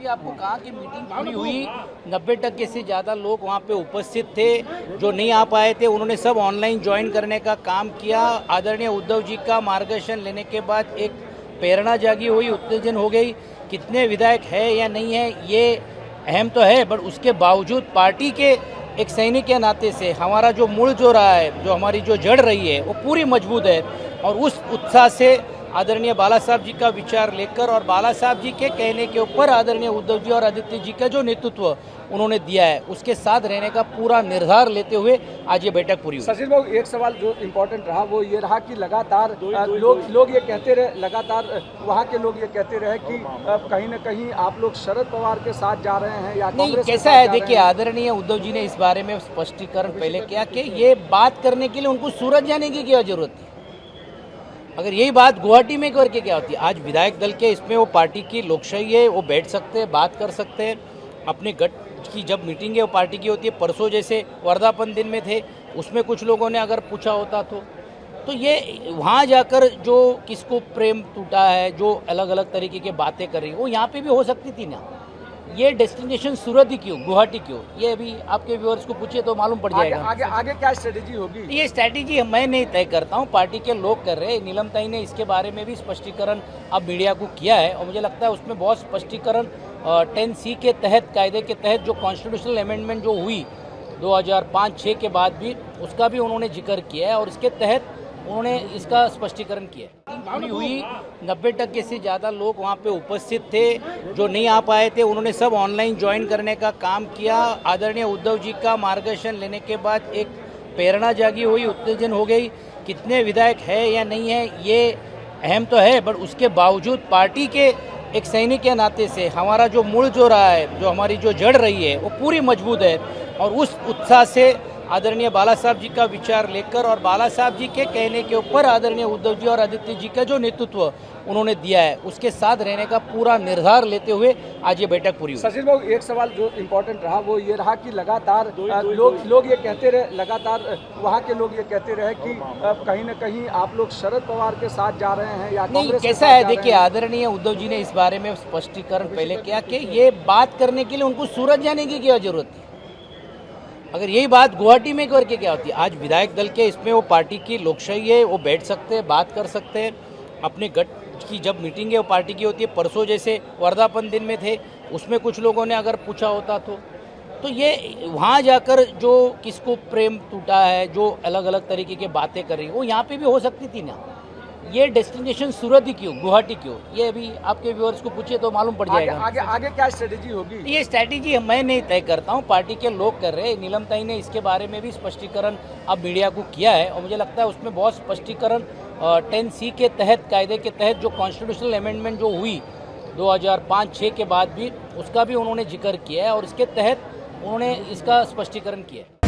अभी आपको कहा कि मीटिंग पूरी हुई, 90% से ज़्यादा लोग वहाँ पे उपस्थित थे। जो नहीं आ पाए थे उन्होंने सब ऑनलाइन ज्वाइन करने का काम किया। आदरणीय उद्धव जी का मार्गदर्शन लेने के बाद एक प्रेरणा जागी हुई, उत्तेजन हो गई। कितने विधायक है या नहीं है ये अहम तो है, बट उसके बावजूद पार्टी के एक सैनिक के नाते से हमारा जो मूल जो रहा है, जो हमारी जो जड़ रही है, वो पूरी मजबूत है। और उस उत्साह से आदरणीय बाला साहब जी का विचार लेकर और बाला साहब जी के कहने के ऊपर आदरणीय उद्धव जी और आदित्य जी का जो नेतृत्व उन्होंने दिया है, उसके साथ रहने का पूरा निर्धार लेते हुए आज ये बैठक पूरी हुई। सचिन बाबू, एक सवाल जो इम्पोर्टेंट रहा वो ये रहा कि लगातार लोग ये कहते रहे, लगातार वहाँ के लोग ये कहते रहे कि कहीं न कहीं आप लोग शरद पवार के साथ जा रहे हैं या नहीं। कांग्रेस कैसा है, देखिए, आदरणीय उद्धव जी ने इस बारे में स्पष्टीकरण पहले किया कि ये बात करने के लिए उनको सूरत जाने की क्या जरूरत थी। अगर यही बात गुवाहाटी में करके क्या होती है। आज विधायक दल के इसमें वो पार्टी की लोकशाही है, वो बैठ सकते हैं, बात कर सकते हैं। अपने गट की जब मीटिंग है वो पार्टी की होती है। परसों जैसे वर्धापन दिन में थे, उसमें कुछ लोगों ने अगर पूछा होता तो ये वहाँ जाकर जो किसको प्रेम टूटा है, जो अलग अलग तरीके की बातें कर रही है, वो यहाँ पे भी हो सकती थी ना। ये डेस्टिनेशन सूरत ही क्यों, गुवाहाटी क्यों, ये अभी आपके व्यूअर्स को पूछिए तो मालूम पड़ जाएगा। आगे क्या स्ट्रेटेजी होगी? ये स्ट्रैटेजी मैं नहीं तय करता हूँ, पार्टी के लोग कर रहे हैं। नीलम ताई ने इसके बारे में भी स्पष्टीकरण अब मीडिया को किया है और मुझे लगता है उसमें बहुत स्पष्टीकरण 10C के तहत, कायदे के तहत जो कॉन्स्टिट्यूशनल अमेंडमेंट जो हुई 2005-6 के बाद भी, उसका भी उन्होंने जिक्र किया है और इसके तहत उन्होंने इसका स्पष्टीकरण किया है। पूरी हुई, 90% से ज़्यादा लोग वहाँ पे उपस्थित थे। जो नहीं आ पाए थे उन्होंने सब ऑनलाइन ज्वाइन करने का काम किया। आदरणीय उद्धव जी का मार्गदर्शन लेने के बाद एक प्रेरणा जागी हुई, उत्तेजन हो गई। कितने विधायक है या नहीं है ये अहम तो है, बट उसके बावजूद पार्टी के एक सैनिक के नाते से हमारा जो मूल जो रहा है, जो हमारी जो जड़ रही है, वो पूरी मजबूत है। और उस उत्साह से आदरणीय बाला साहब जी का विचार लेकर और बाला साहब जी के कहने के ऊपर आदरणीय उद्धव जी और आदित्य जी का जो नेतृत्व उन्होंने दिया है, उसके साथ रहने का पूरा निर्धार लेते हुए आज ये बैठक पूरी हुई। सचिन बाबू, एक सवाल जो इम्पोर्टेंट रहा वो ये रहा कि लगातार लोग ये कहते रहे, लगातार वहाँ के लोग ये कहते रहे कि कहीं न कहीं आप लोग शरद पवार के साथ जा रहे हैं या नहीं। कांग्रेस कैसा है, देखिए, आदरणीय उद्धव जी ने इस बारे में स्पष्टीकरण पहले किया कि ये बात करने के लिए उनको सूरत जाने की क्या जरूरत थी। अगर यही बात गुवाहाटी में करके क्या होती है। आज विधायक दल के इसमें वो पार्टी की लोकशाही है, वो बैठ सकते हैं, बात कर सकते हैं। अपने गट की जब मीटिंग है वो पार्टी की होती है। परसों जैसे वर्धापन दिन में थे, उसमें कुछ लोगों ने अगर पूछा होता तो ये वहाँ जाकर जो किसको प्रेम टूटा है, जो अलग अलग तरीके की बातें कर रही है, वो यहाँ पे भी हो सकती थी ना। ये डेस्टिनेशन सूरत ही क्यों, गुवाहाटी क्यों, ये अभी आपके व्यूअर्स को पूछिए तो मालूम पड़ जाएगा। आगे क्या स्ट्रेटेजी होगी? ये स्ट्रैटेजी मैं नहीं तय करता हूँ, पार्टी के लोग कर रहे हैं। नीलम ताई ने इसके बारे में भी स्पष्टीकरण अब मीडिया को किया है और मुझे लगता है उसमें बहुत स्पष्टीकरण 10C के तहत, कायदे के तहत जो कॉन्स्टिट्यूशनल अमेंडमेंट जो हुई 2005-6 के बाद भी, उसका भी उन्होंने जिक्र किया है और इसके तहत उन्होंने इसका स्पष्टीकरण किया है।